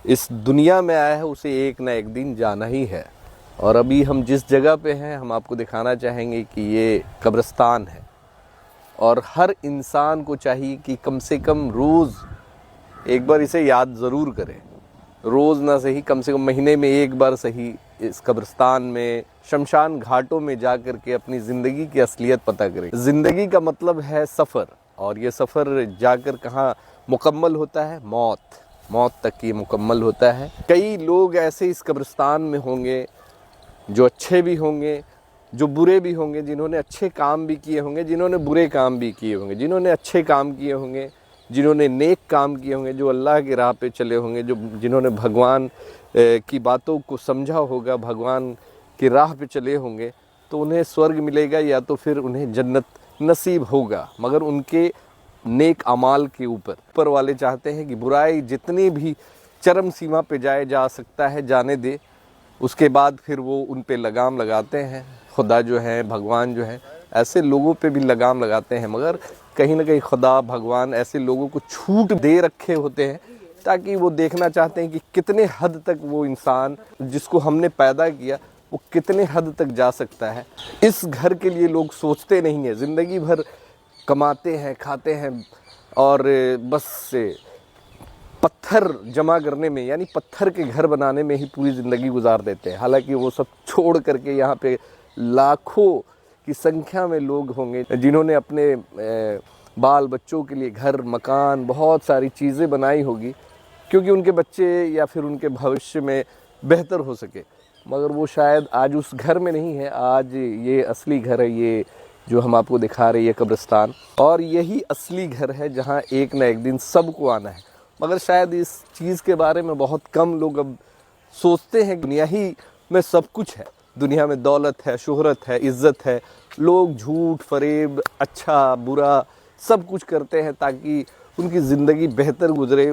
इस दुनिया में आया है उसे एक ना एक दिन जाना ही है। और अभी हम जिस जगह पे हैं हम आपको दिखाना चाहेंगे कि ये कब्रिस्तान है। और हर इंसान को चाहिए कि कम से कम रोज़ एक बार इसे याद ज़रूर करें। रोज़ ना सही, कम से कम महीने में एक बार सही इस कब्रिस्तान में, शमशान घाटों में जा कर के अपनी ज़िंदगी की असलियत पता करें। ज़िंदगी का मतलब है सफ़र, और ये सफ़र जाकर कहाँ मुकम्मल होता है? मौत तक ये मुकम्मल होता है। कई लोग ऐसे इस कब्रिस्तान में होंगे जो अच्छे भी होंगे, जो बुरे भी होंगे, जिन्होंने अच्छे काम भी किए होंगे, जिन्होंने बुरे काम भी किए होंगे, जिन्होंने अच्छे काम किए होंगे, जिन्होंने नेक काम किए होंगे, जो अल्लाह की राह पे चले होंगे, जिन्होंने भगवान की बातों को समझा होगा, भगवान की राह पे चले होंगे, तो उन्हें स्वर्ग मिलेगा या तो फिर उन्हें जन्नत नसीब होगा। मगर उनके नेक अमाल के ऊपर वाले चाहते हैं कि बुराई जितनी भी चरम सीमा पे जा सकता है जाने दे, उसके बाद फिर वो उन पे लगाम लगाते हैं। खुदा जो है, भगवान जो है, ऐसे लोगों पे भी लगाम लगाते हैं। मगर कहीं ना कहीं खुदा भगवान ऐसे लोगों को छूट दे रखे होते हैं ताकि वो देखना चाहते हैं कि कितने हद तक वो इंसान जिसको हमने पैदा किया वो कितने हद तक जा सकता है। इस घर के लिए लोग सोचते नहीं हैं, ज़िंदगी भर कमाते हैं, खाते हैं और बस पत्थर जमा करने में, यानी पत्थर के घर बनाने में ही पूरी ज़िंदगी गुजार देते हैं। हालांकि वो सब छोड़ करके यहाँ पे लाखों की संख्या में लोग होंगे जिन्होंने अपने बाल बच्चों के लिए घर, मकान, बहुत सारी चीज़ें बनाई होगी क्योंकि उनके बच्चे या फिर उनके भविष्य में बेहतर हो सके। मगर वो शायद आज उस घर में नहीं है। आज ये असली घर है, ये जो हम आपको दिखा रहे हैं, ये कब्रिस्तान। और यही असली घर है जहाँ एक ना एक दिन सबको आना है। मगर शायद इस चीज़ के बारे में बहुत कम लोग अब सोचते हैं। दुनिया ही में सब कुछ है, दुनिया में दौलत है, शोहरत है, इज़्ज़त है। लोग झूठ, फरेब, अच्छा बुरा सब कुछ करते हैं ताकि उनकी ज़िंदगी बेहतर गुजरे,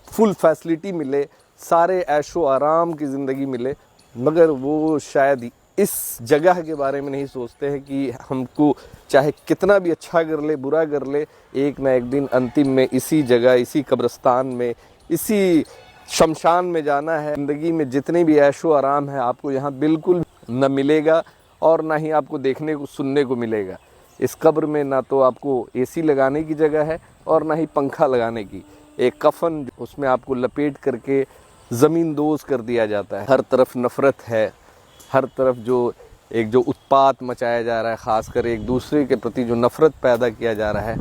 फुल फैसिलिटी मिले, सारे ऐशो आराम की ज़िंदगी मिले। मगर वो शायद इस जगह के बारे में नहीं सोचते हैं कि हमको चाहे कितना भी अच्छा कर ले, बुरा कर ले, एक ना एक दिन अंतिम में इसी जगह, इसी कब्रिस्तान में, इसी शमशान में जाना है। ज़िंदगी में जितने भी ऐशो आराम है आपको यहाँ बिल्कुल न मिलेगा और ना ही आपको देखने को, सुनने को मिलेगा। इस कब्र में ना तो आपको एसी लगाने की जगह है और ना ही पंखा लगाने की। एक कफन उसमें आपको लपेट करके ज़मीन दोज़ कर दिया जाता है। हर तरफ नफ़रत है, हर तरफ जो उत्पात मचाया जा रहा है, ख़ासकर एक दूसरे के प्रति जो नफ़रत पैदा किया जा रहा है,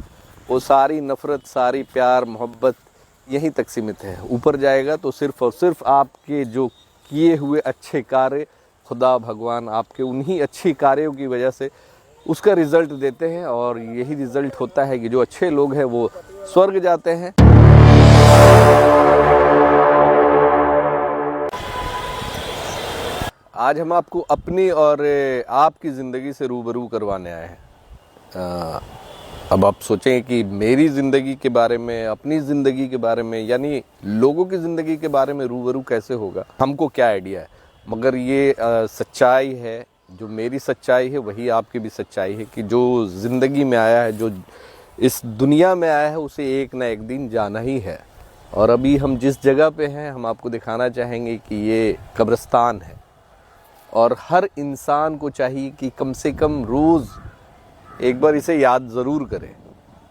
वो सारी नफ़रत, सारी प्यार, मोहब्बत यहीं तक सीमित है। ऊपर जाएगा तो सिर्फ़ और सिर्फ आपके जो किए हुए अच्छे कार्य, खुदा भगवान आपके उन्हीं अच्छी कार्यों की वजह से उसका रिज़ल्ट देते हैं। और यही रिज़ल्ट होता है कि जो अच्छे लोग हैं वो स्वर्ग जाते हैं। आज हम आपको अपनी और आपकी ज़िंदगी से रूबरू करवाने आए हैं। अब आप सोचें कि मेरी ज़िंदगी के बारे में, अपनी ज़िंदगी के बारे में, यानी लोगों की ज़िंदगी के बारे में रूबरू कैसे होगा, हमको क्या आइडिया है। मगर ये सच्चाई है, जो मेरी सच्चाई है वही आपकी भी सच्चाई है कि जो ज़िंदगी में आया है, जो इस दुनिया में आया है, उसे एक ना एक दिन जाना ही है। और अभी हम जिस जगह पे हैं हम आपको दिखाना चाहेंगे कि ये कब्रिस्तान है। और हर इंसान को चाहिए कि कम से कम रोज़ एक बार इसे याद ज़रूर करें।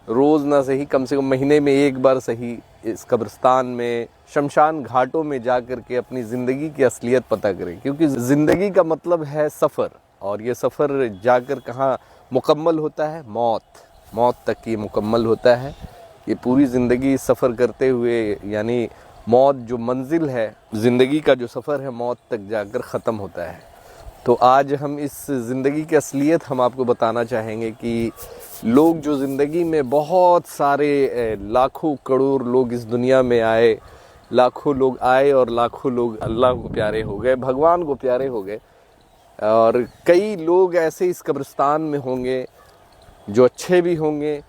रोज़ ना सही, कम से कम महीने में एक बार सही इस कब्रिस्तान में, शमशान घाटों में जा कर के अपनी ज़िंदगी की असलियत पता करें। क्योंकि ज़िंदगी का मतलब है सफ़र, और ये सफ़र जाकर कहाँ मुकम्मल होता है? मौत तक ये मुकम्मल होता है। ये पूरी ज़िंदगी सफ़र करते हुए, यानी मौत जो मंजिल है, ज़िंदगी का जो सफ़र है, मौत तक जाकर ख़त्म होता है। तो आज हम इस ज़िंदगी की असलियत हम आपको बताना चाहेंगे कि लोग जो ज़िंदगी में बहुत सारे लाखों करोड़ लोग इस दुनिया में आए, लाखों लोग आए और लाखों लोग अल्लाह को प्यारे हो गए, भगवान को प्यारे हो गए। और कई लोग ऐसे इस कब्रिस्तान में होंगे जो अच्छे भी होंगे,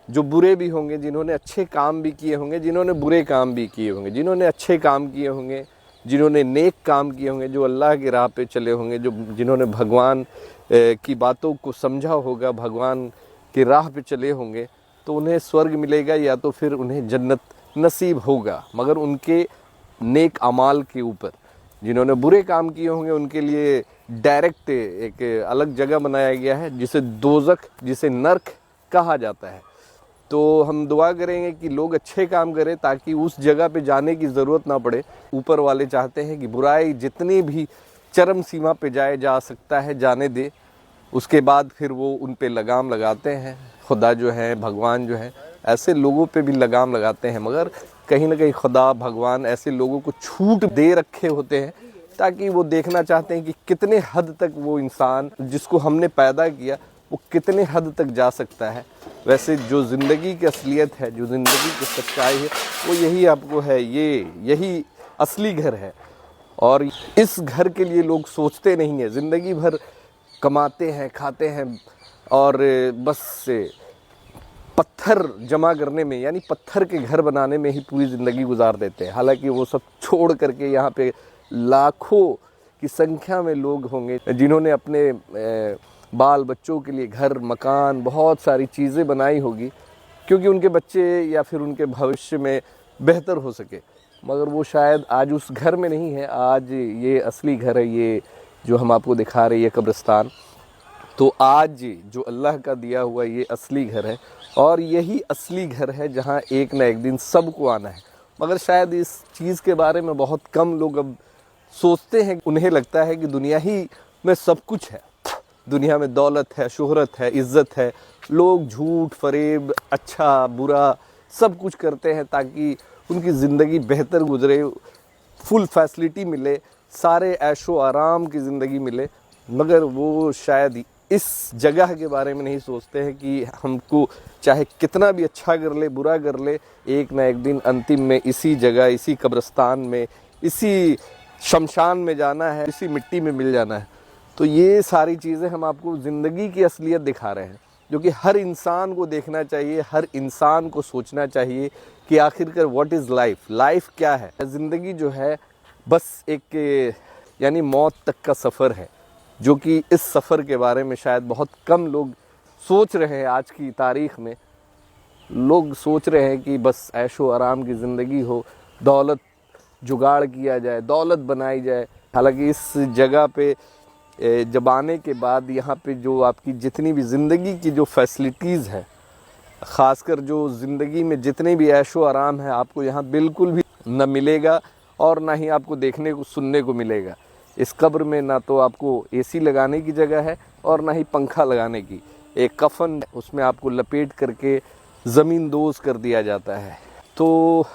जो बुरे भी होंगे, जिन्होंने अच्छे काम भी किए होंगे, जिन्होंने बुरे काम भी किए होंगे, जिन्होंने अच्छे काम किए होंगे, जिन्होंने नेक काम किए होंगे, जो अल्लाह की राह पे चले होंगे, जिन्होंने भगवान की बातों को समझा होगा, भगवान की राह पे चले होंगे, तो उन्हें स्वर्ग मिलेगा या तो फिर उन्हें जन्नत नसीब होगा। मगर उनके नेक अमाल के ऊपर, जिन्होंने बुरे काम किए होंगे उनके लिए डायरेक्ट एक अलग जगह बनाया गया है जिसे दोज़ख, जिसे नर्क कहा जाता है। तो हम दुआ करेंगे कि लोग अच्छे काम करें ताकि उस जगह पे जाने की ज़रूरत ना पड़े। ऊपर वाले चाहते हैं कि बुराई जितनी भी चरम सीमा पे जा सकता है जाने दे, उसके बाद फिर वो उन पे लगाम लगाते हैं। खुदा जो है, भगवान जो है, ऐसे लोगों पे भी लगाम लगाते हैं, मगर कहीं ना कहीं खुदा भगवान ऐसे लोगों को छूट दे रखे होते हैं ताकि वो देखना चाहते हैं कि कितने हद तक वो इंसान जिसको हमने पैदा किया वो कितने हद तक जा सकता है। वैसे जो ज़िंदगी की असलियत है, जो ज़िंदगी की सच्चाई है, वो यही आपको है, यही असली घर है। और इस घर के लिए लोग सोचते नहीं हैं, ज़िंदगी भर कमाते हैं, खाते हैं और बस पत्थर जमा करने में, यानी पत्थर के घर बनाने में ही पूरी ज़िंदगी गुजार देते हैं। हालांकि वो सब छोड़ करके यहाँ पे लाखों की संख्या में लोग होंगे जिन्होंने अपने बाल बच्चों के लिए घर, मकान, बहुत सारी चीज़ें बनाई होगी क्योंकि उनके बच्चे या फिर उनके भविष्य में बेहतर हो सके, मगर वो शायद आज उस घर में नहीं है। आज ये असली घर है, ये जो हम आपको दिखा रहे हैं, ये कब्रिस्तान। तो आज जो अल्लाह का दिया हुआ ये असली घर है और यही असली घर है जहाँ एक ना एक दिन सबको आना है। मगर शायद इस चीज़ के बारे में बहुत कम लोग अब सोचते हैं। उन्हें लगता है कि दुनिया ही में सब कुछ है, दुनिया में दौलत है, शोहरत है, इज़्ज़त है। लोग झूठ, फरेब, अच्छा बुरा सब कुछ करते हैं ताकि उनकी ज़िंदगी बेहतर गुजरे, फुल फैसिलिटी मिले, सारे ऐशो आराम की ज़िंदगी मिले। मगर वो शायद इस जगह के बारे में नहीं सोचते हैं कि हमको चाहे कितना भी अच्छा कर ले, बुरा कर ले, एक ना एक दिन अंतिम में इसी जगह, इसी कब्रिस्तान में, इसी शमशान में जाना है, इसी मिट्टी में मिल जाना है। तो ये सारी चीज़ें हम आपको ज़िंदगी की असलियत दिखा रहे हैं, जो कि हर इंसान को देखना चाहिए, हर इंसान को सोचना चाहिए कि आखिरकार व्हाट इज़ लाइफ, लाइफ क्या है। ज़िंदगी जो है बस एक यानी मौत तक का सफ़र है, जो कि इस सफ़र के बारे में शायद बहुत कम लोग सोच रहे हैं। आज की तारीख़ में लोग सोच रहे हैं कि बस ऐशो आराम की ज़िंदगी हो, दौलत जुगाड़ किया जाए, दौलत बनाई जाए। हालांकि इस जगह पे जब आने के बाद यहाँ पे जो आपकी जितनी भी ज़िंदगी की जो फैसिलिटीज़ है, ख़ासकर जो ज़िंदगी में जितने भी ऐशो आराम है, आपको यहाँ बिल्कुल भी न मिलेगा और ना ही आपको देखने को, सुनने को मिलेगा। इस कब्र में ना तो आपको एसी लगाने की जगह है और ना ही पंखा लगाने की। एक कफन उसमें आपको लपेट करके ज़मीन दोज़ कर दिया जाता है। तो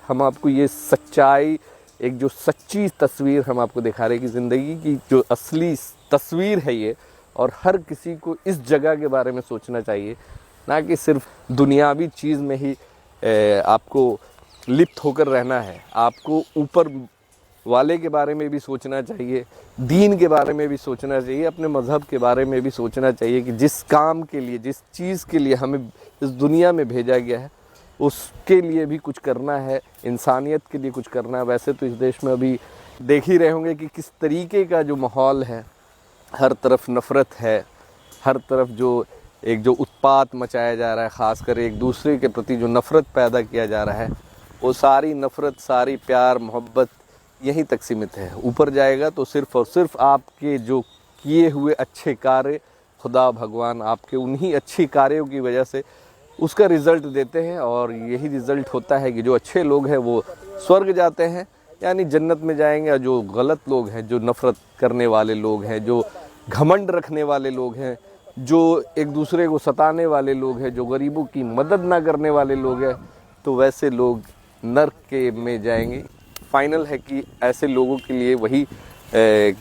हम आपको ये सच्चाई, एक जो सच्ची तस्वीर हम आपको दिखा रहे हैं कि ज़िंदगी की जो असली तस्वीर है ये, और हर किसी को इस जगह के बारे में सोचना चाहिए, ना कि सिर्फ दुनियावी चीज़ में ही आपको लिप्त होकर रहना है। आपको ऊपर वाले के बारे में भी सोचना चाहिए, दीन के बारे में भी सोचना चाहिए, अपने मज़हब के बारे में भी सोचना चाहिए कि जिस काम के लिए, जिस चीज़ के लिए हमें इस दुनिया में भेजा गया है उसके लिए भी कुछ करना है, इंसानियत के लिए कुछ करना है। वैसे तो इस देश में अभी देख ही रहे होंगे कि किस तरीके का जो माहौल है, हर तरफ नफ़रत है, हर तरफ जो उत्पात मचाया जा रहा है, ख़ासकर एक दूसरे के प्रति जो नफ़रत पैदा किया जा रहा है, वो सारी नफ़रत, सारी प्यार मोहब्बत यहीं तक सीमित है। ऊपर जाएगा तो सिर्फ़ और सिर्फ आपके जो किए हुए अच्छे कार्य, खुदा भगवान आपके उन्हीं अच्छी कार्यों की वजह से उसका रिज़ल्ट देते हैं। और यही रिज़ल्ट होता है कि जो अच्छे लोग हैं वो स्वर्ग जाते हैं, यानी जन्नत में जाएंगे, और जो गलत लोग हैं, जो नफ़रत करने वाले लोग हैं, जो घमंड रखने वाले लोग हैं, जो एक दूसरे को सताने वाले लोग हैं, जो गरीबों की मदद ना करने वाले लोग हैं, तो वैसे लोग नर्क के में जाएंगे। फाइनल है कि ऐसे लोगों के लिए वही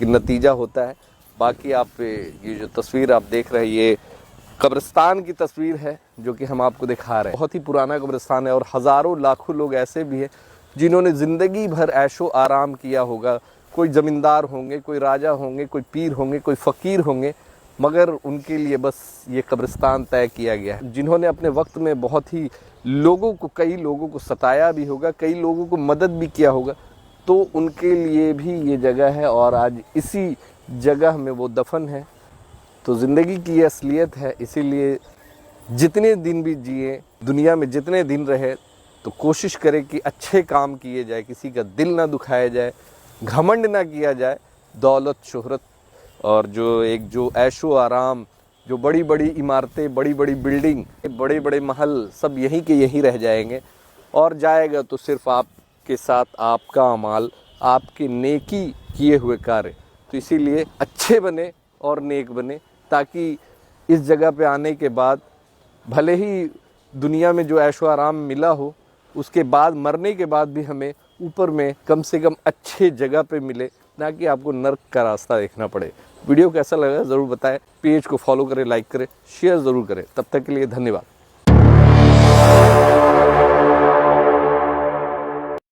नतीजा होता है। बाकी आप ये जो तस्वीर आप देख रहे हैं, ये कब्रिस्तान की तस्वीर है जो कि हम आपको दिखा रहे हैं। बहुत ही पुराना कब्रिस्तान है और हज़ारों लाखों लोग ऐसे भी हैं जिन्होंने ज़िंदगी भर ऐशो आराम किया होगा। कोई ज़मींदार होंगे, कोई राजा होंगे, कोई पीर होंगे, कोई फ़कीर होंगे, मगर उनके लिए बस ये कब्रिस्तान तय किया गया है। जिन्होंने अपने वक्त में बहुत ही लोगों को, कई लोगों को सताया भी होगा, कई लोगों को मदद भी किया होगा, तो उनके लिए भी ये जगह है और आज इसी जगह में वो दफन है। तो ज़िंदगी की ये असलियत है, इसीलिए जितने दिन भी जिए, दुनिया में जितने दिन रहे, तो कोशिश करें कि अच्छे काम किए जाए, किसी का दिल ना दुखाया जाए, घमंड ना किया जाए। दौलत, शोहरत और जो ऐशो आराम, जो बड़ी बड़ी इमारतें, बड़ी बड़ी बिल्डिंग, बड़े बड़े महल, सब यहीं के यहीं रह जाएंगे। और जाएगा तो सिर्फ आपके साथ आपका अमाल, आपके नेकी किए हुए कार्य। तो इसीलिए अच्छे बने और नेक बने, ताकि इस जगह पे आने के बाद भले ही दुनिया में जो ऐशो आराम मिला हो, उसके बाद मरने के बाद भी हमें ऊपर में कम से कम अच्छे जगह पे मिले, ना कि आपको नर्क का रास्ता देखना पड़े। वीडियो कैसा लगा ज़रूर बताएं। पेज को फॉलो करें, लाइक करें, शेयर ज़रूर करें। तब तक के लिए धन्यवाद।